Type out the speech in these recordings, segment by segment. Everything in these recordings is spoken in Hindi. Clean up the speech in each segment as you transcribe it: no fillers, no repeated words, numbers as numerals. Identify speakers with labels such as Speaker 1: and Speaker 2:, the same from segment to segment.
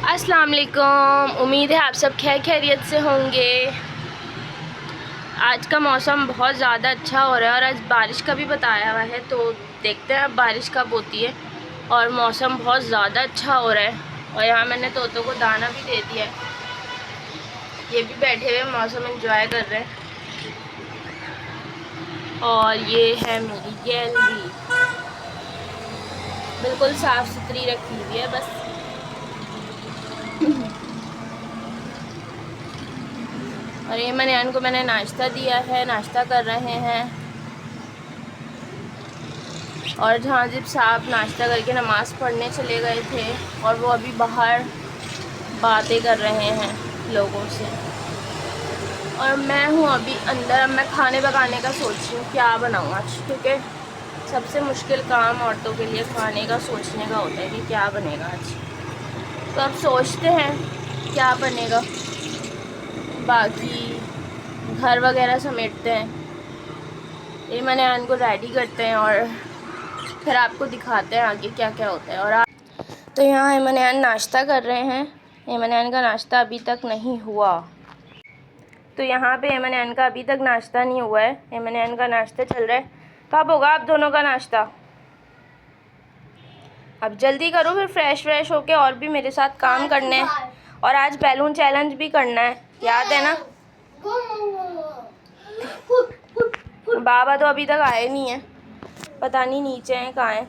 Speaker 1: अस्सलाम वालेकुम। उम्मीद है आप सब खैरियत से होंगे। आज का मौसम बहुत ज़्यादा अच्छा हो रहा है और आज बारिश का भी बताया हुआ है, तो देखते हैं अब बारिश कब होती है। और मौसम बहुत ज़्यादा अच्छा हो रहा है और यहाँ मैंने तोतों को दाना भी दे दिया है, ये भी बैठे हुए मौसम एंजॉय कर रहे हैं। और ये है मेरी गैलरी, बिल्कुल साफ़ सुथरी रखी हुई है बस। और ये मैंने को मैंने नाश्ता दिया है, नाश्ता कर रहे हैं। और जहाँजिब साहब नाश्ता करके नमाज़ पढ़ने चले गए थे और वो अभी बाहर बातें कर रहे हैं लोगों से। और मैं हूँ अभी अंदर। अब मैं खाने पकाने का सोच रही हूँ क्या बनाऊँ आज, क्योंकि सबसे मुश्किल काम औरतों के लिए खाने का सोचने का होता है कि क्या बनेगा आज। तो अब सोचते हैं क्या बनेगा, बाकी घर वगैरह समेटते हैं, ये मैंने इनको रेडी करते हैं और फिर आपको दिखाते हैं आगे क्या क्या होता है। और तो यहाँ एमन नाश्ता कर रहे हैं। एमन का नाश्ता अभी तक नहीं हुआ, तो यहाँ पे एमन का अभी तक नाश्ता नहीं हुआ है। एमन का नाश्ता चल रहा है। कब होगा आप दोनों का नाश्ता? अब जल्दी करो, फिर फ्रेश होके और भी मेरे साथ काम करने हैं। और आज बैलून चैलेंज भी करना है, याद है ना? बाबा तो अभी तक आए नहीं है, पता नहीं नीचे हैं कहाँ हैं।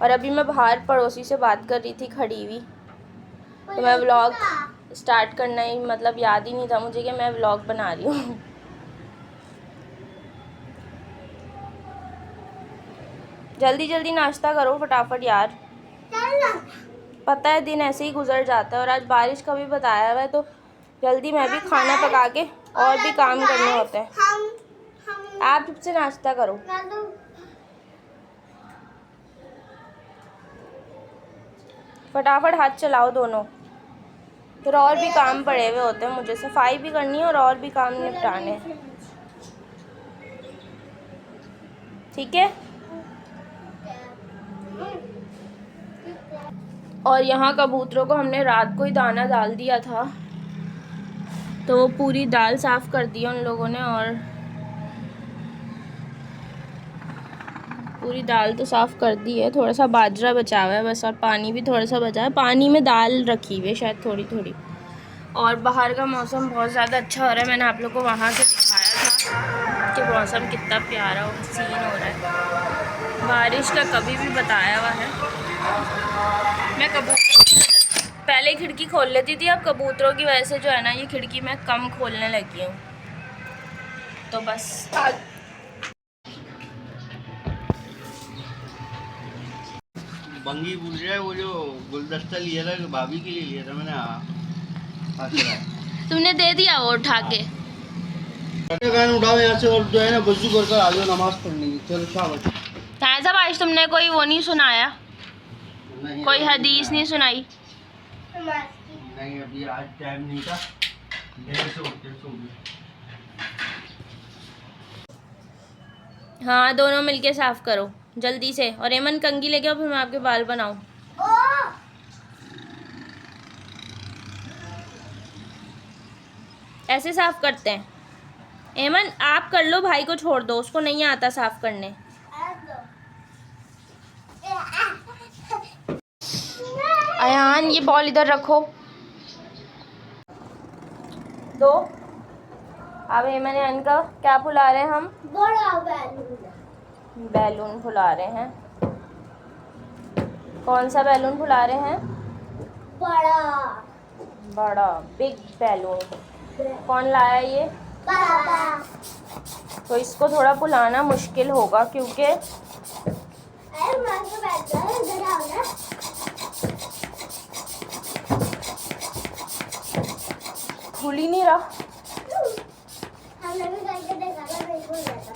Speaker 1: और अभी मैं बाहर पड़ोसी से बात कर रही थी खड़ी हुई, तो मैं व्लॉग स्टार्ट करना ही मतलब याद ही नहीं था मुझे कि मैं व्लॉग बना रही हूँ। जल्दी जल्दी नाश्ता करो फटाफट यार, पता है दिन ऐसे ही गुजर जाता है। और आज बारिश का भी बताया हुआ है, तो जल्दी मैं भी खाना पका के और भी काम करने होते हैं। आप सबसे नाश्ता करो। फटाफट हाथ चलाओ दोनों, फिर और भी काम पड़े हुए होते हैं मुझे, सफाई भी करनी है और भी काम निपटाने हैं। ठीक है। और यहाँ कबूतरों को हमने रात को ही दाना डाल दिया था, तो वो पूरी दाल साफ़ कर दी उन लोगों ने। और पूरी दाल तो साफ़ कर दी है, थोड़ा सा बाजरा बचा हुआ है बस, और पानी भी थोड़ा सा बचा है। पानी में दाल रखी हुई है शायद थोड़ी थोड़ी। और बाहर का मौसम बहुत ज़्यादा अच्छा हो रहा है। मैंने आप लोग को वहाँ से दिखाया था कि मौसम कितना प्यारा और हसीन हो रहा है। बारिश का कभी भी बताया हुआ है। मैं कबूतर पहले खिड़की खोल लेती थी, अब कबूतरों की वजह से जो है ना, ये खिड़की मैं कम खोलने लगी हूँ। तो बस
Speaker 2: बंगी भूल रहा है, वो जो गुलदस्ता लिया था भाभी के लिए लिया था मैंने। हाँ
Speaker 1: तुमने दे दिया वो उठा के?
Speaker 2: उठाओ यहाँ से और जो है ना वजू कर कर आ जाओ नमाज पढ़ने की। चलो शाबाश।
Speaker 1: ऐसा आज तुमने कोई वो नहीं सुनाया, कोई हदीस नहीं सुनाई?
Speaker 2: नहीं अभी आज टाइम नहीं था, देर से उठते सो गए।
Speaker 1: हाँ दोनों मिलके साफ करो जल्दी से। और एमन कंघी लेके आओ, फिर मैं आपके बाल बनाऊं। ऐसे साफ करते हैं। एमन आप कर लो, भाई को छोड़ दो, उसको नहीं आता साफ करने। अयान ये बॉल इधर रखो दो। अब एमन का क्या फुला रहे हैं हम?
Speaker 3: बड़ा बैलून।
Speaker 1: बैलून फुला रहे हैं। कौन सा बैलून फुला रहे हैं? बड़ा बिग बैलून। कौन लाया ये?
Speaker 3: पापा।
Speaker 1: तो इसको थोड़ा फुलाना मुश्किल होगा क्योंकि खुल ही नहीं रहा।
Speaker 3: हमने भी करके देखा था, बिल्कुल रहता।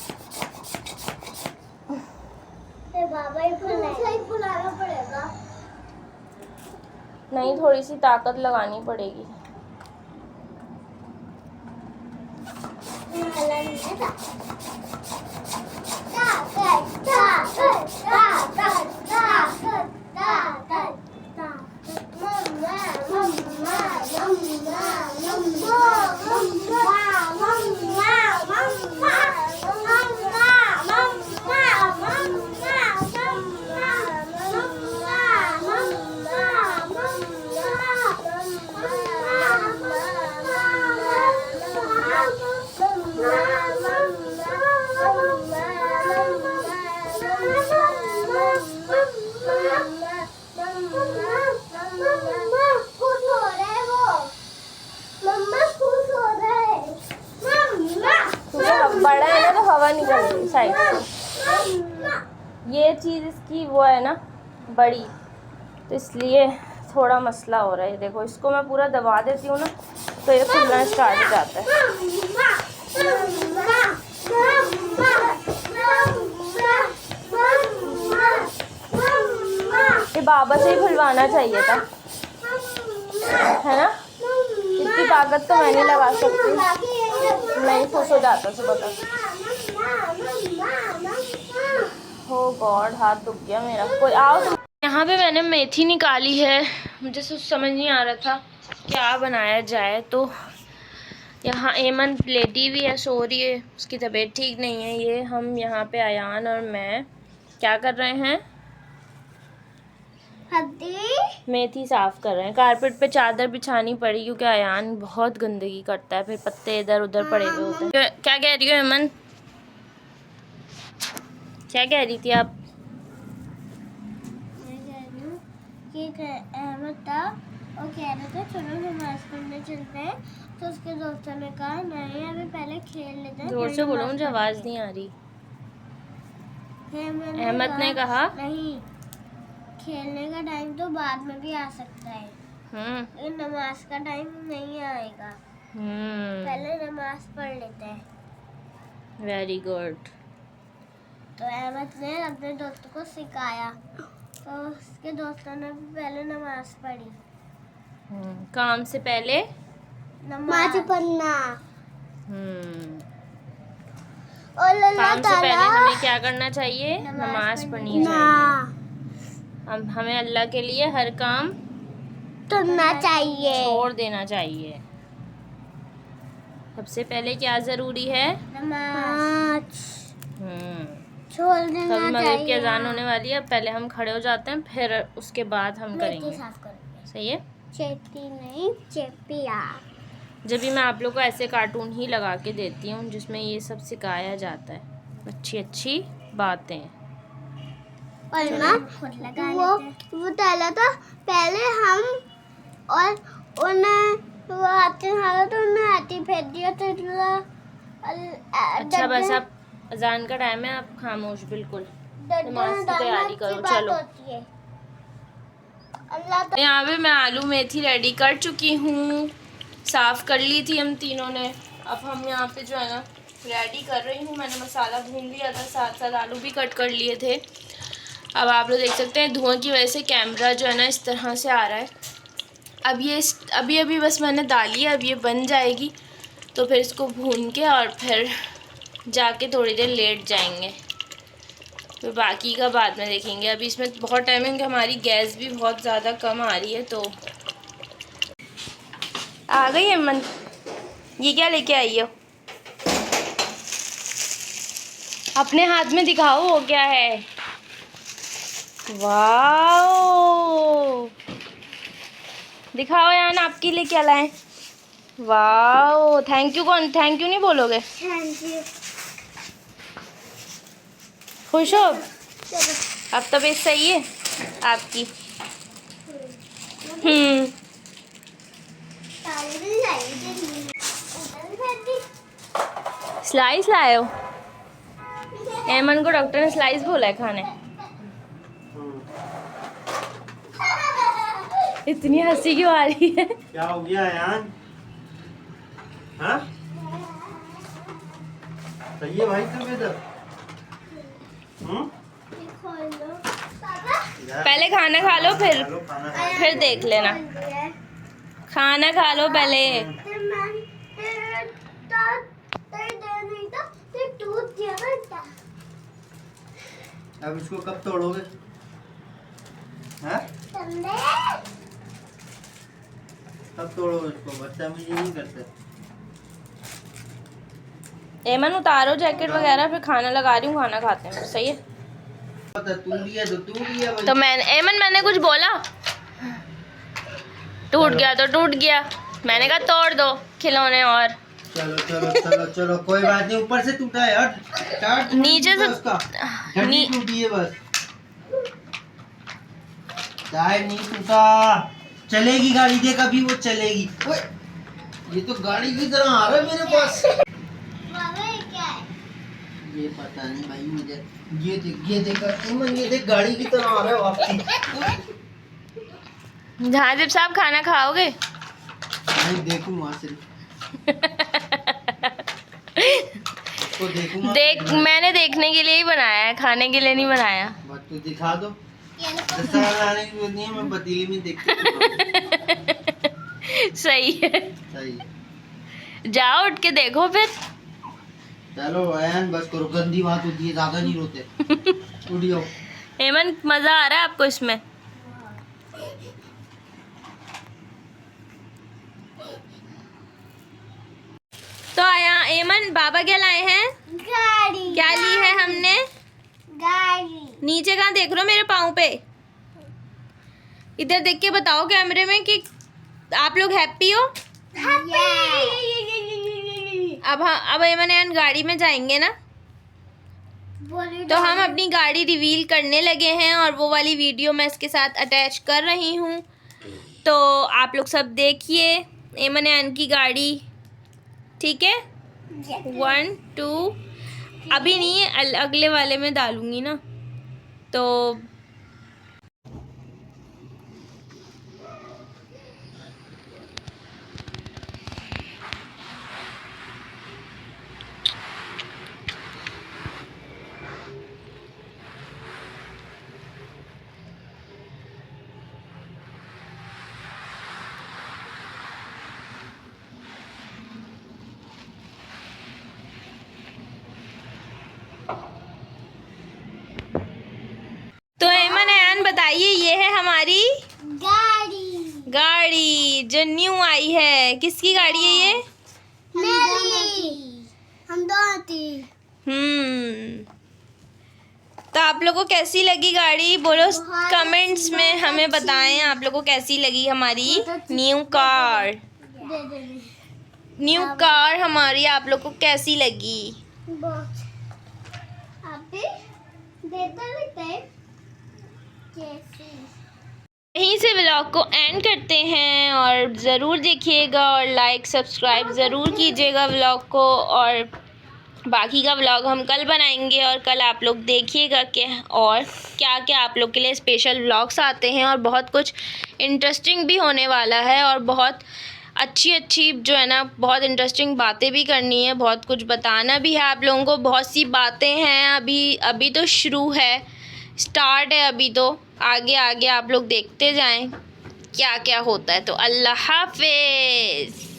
Speaker 3: बाबा ही फुलाना पड़ेगा।
Speaker 1: नहीं, थोड़ी सी ताकत लगानी पड़ेगी। चीज़ इसकी वो है ना बड़ी, तो इसलिए थोड़ा मसला हो रहा है। देखो इसको मैं पूरा दबा देती हूँ ना तो ये खुलना स्टार्ट हो जाता है। ये बाबा से ही खुलवाना चाहिए था, है ना? इतनी ताकत तो मैं नहीं लगा सकती, मैं ही खुश हो जाता सुबह तक। हो गॉड, हाथ दुख गया मेरा। कोई आओ तुम। यहाँ पे मैंने मेथी निकाली है, मुझे कुछ समझ नहीं आ रहा था क्या बनाया जाए। तो यहाँ एमन लेटी हुई है, सो रही है, उसकी तबीयत ठीक नहीं है। ये हम यहाँ पे अयान और मैं क्या कर रहे हैं, मेथी साफ कर रहे हैं। कारपेट पे चादर बिछानी पड़ी क्योंकि अयान बहुत गंदगी करता है, फिर पत्ते इधर उधर पड़े हुए होते हैं। क्या कह रही हो एमन, क्या कह रही थी आप?
Speaker 3: अहमद था और कह रहे थे चलो नमाज पढ़ने चलते हैं, तो उसके दोस्तों ने कहा नहीं अभी पहले खेल लेते हैं।
Speaker 1: जोर से बोलो, मुझे आवाज़ नहीं आ रही। अहमद ने कहा
Speaker 3: नहीं, खेलने का टाइम तो बाद में भी आ सकता है, लेकिन नमाज का टाइम नहीं आएगा, पहले नमाज पढ़ लेते हैं।
Speaker 1: Very good.
Speaker 3: तो अहमद ने अपने दोस्तों को सिखाया, तो उसके दोस्तों ने भी पहले नमाज पढ़ी।
Speaker 1: काम से पहले
Speaker 3: नमाज पढ़ना।
Speaker 1: काम से पहले हमें क्या करना चाहिए? नमाज पढ़नी चाहिए। हमें अल्लाह के लिए हर काम
Speaker 3: करना चाहिए,
Speaker 1: छोड़ देना चाहिए। सबसे पहले क्या जरूरी है?
Speaker 3: नमाज छोड़ देना
Speaker 1: तभी मगरिब की
Speaker 3: चाहिए।
Speaker 1: अजान होने वाली है, पहले हम खड़े हो जाते हैं, फिर उसके बाद हम करेंगे। सही है?
Speaker 3: चेपी नहीं, चेपिया।
Speaker 1: जब भी मैं आप लोग को ऐसे कार्टून ही लगा के देती हूँ जिसमें ये सब सिखाया जाता है, अच्छी अच्छी बातें।
Speaker 3: और ना वो डाला था पहले हम, और उन्हें वो आते हारा तो उन्हें आती फेंक दिया तो
Speaker 1: अच्छा बस अब अजान का टाइम है, आप खामोश बिल्कुल, नमाज की तैयारी करो। चलो यहाँ पे मैं आलू मेथी रेडी कर चुकी हूँ, साफ़ कर ली थी हम तीनों ने। अब हम यहाँ पे जो है ना रेडी कर रही हूँ। मैंने मसाला भून लिया था, साथ साथ आलू भी कट कर लिए थे। अब आप लोग देख सकते हैं धुआं की वजह से कैमरा जो है ना इस तरह से आ रहा है। अब ये अभी बस मैंने डाली है, अब ये बन जाएगी तो फिर इसको भून के और फिर जाके थोड़ी देर लेट जाएंगे, फिर बाकी का बाद में देखेंगे। अभी इसमें बहुत टाइम है कि हमारी गैस भी बहुत ज़्यादा कम आ रही है। तो आ गई है मन, ये क्या लेके आई हो? अपने हाथ में दिखाओ वो क्या है। वाओ, दिखाओ यार आपके लिए क्या लाए। Wow, thank you. कौन थैंक यू नहीं बोलोगे?
Speaker 3: Thank you.
Speaker 1: खुश हो? अब तबीयत सही है आपकी? स्लाइस लाए हो? एमन को डॉक्टर ने स्लाइस बोला है खाने। इतनी हंसी क्यों आ रही है?
Speaker 2: क्या हो गया यान? हाँ सही है भाई तबीयत?
Speaker 1: पहले खाना खा लो फिर देख लेना। खाना खा लो पहले।
Speaker 2: अब इसको कब तोड़ोगे? हाँ? कब तोड़ोगे इसको? बदतमीजी नहीं करते।
Speaker 1: एमन उतारो जैकेट वगैरह, फिर खाना लगा रही हूँ, खाना खाते हैं। सही है? तो मैंने कुछ बोला? टूट गया तो टूट गया, मैंने कहा तोड़ दो खिलौने। और
Speaker 2: चलो चलो चलो चलो कोई बात नहीं, ऊपर से टूटा है यार,
Speaker 1: नीचे से
Speaker 2: टूटी है बस, टायर नहीं टूटा। चलेगी गाड़ी, देख अभी वो चलेगी। ओए ये तो गाड़ी की तरह आ रहा है मेरे पास।
Speaker 3: क्या है?
Speaker 2: ये पता नहीं भाई मुझे। ये देख ईमन, ये देख गाड़ी की तरह आ रहा है वापसी।
Speaker 1: जहाजिब साहब खाना खाओगे?
Speaker 2: नहीं देखूंगा सिर्फ तो देखूंगा।
Speaker 1: मैंने देखने के लिए ही बनाया है, खाने के लिए नहीं बनाया।
Speaker 2: बात तो दिखा दो। आने की नहीं है, मैं पतीली में देख के
Speaker 1: सही है।
Speaker 2: सही।
Speaker 1: जाओ उठ के देखो फिर।
Speaker 2: चलो ऐन बस करो, गंदी बात होती है, ज्यादा नहीं रोते। उठ जाओ।
Speaker 1: एमन मजा आ रहा है आपको इसमें? तो आया एमन, बाबा क्या लाए हैं?
Speaker 3: गाड़ी।
Speaker 1: क्या ली है हमने?
Speaker 3: गाड़ी।
Speaker 1: नीचे कहाँ देख रहे हो मेरे पाँव पे? इधर देख के बताओ कैमरे में कि आप लोग हैप्पी हो? अब एमन एन गाड़ी में जाएंगे ना, तो हम अपनी गाड़ी रिवील करने लगे हैं और वो वाली वीडियो मैं इसके साथ अटैच कर रही हूँ। तो आप लोग सब देखिए एमन एन की गाड़ी, ठीक है? 1 2 अभी नहीं, अगले वाले में डालूंगी ना। तो एमन एन बताइए, ये है हमारी गाड़ी जो न्यू आई है। किसकी गाड़ी है ये?
Speaker 3: हम दोनों थी।
Speaker 1: तो आप लोगों को कैसी लगी गाड़ी, बोलो कमेंट्स में हमें बताएं। आप लोगों को कैसी लगी हमारी न्यू कार? न्यू कार हमारी आप लोग को कैसी लगी? यहीं से व्लॉग को एंड करते हैं और ज़रूर देखिएगा और लाइक सब्सक्राइब ज़रूर कीजिएगा व्लॉग को। और बाकी का व्लॉग हम कल बनाएंगे और कल आप लोग देखिएगा कि और क्या क्या आप लोग के लिए स्पेशल व्लॉग्स आते हैं और बहुत कुछ इंटरेस्टिंग भी होने वाला है और बहुत अच्छी जो है ना, बहुत इंटरेस्टिंग बातें भी करनी है, बहुत कुछ बताना भी है आप लोगों को। बहुत सी बातें हैं, अभी तो शुरू है, स्टार्ट है अभी, तो आगे आप लोग देखते जाएं क्या क्या होता है। तो अल्लाह हाफिज़।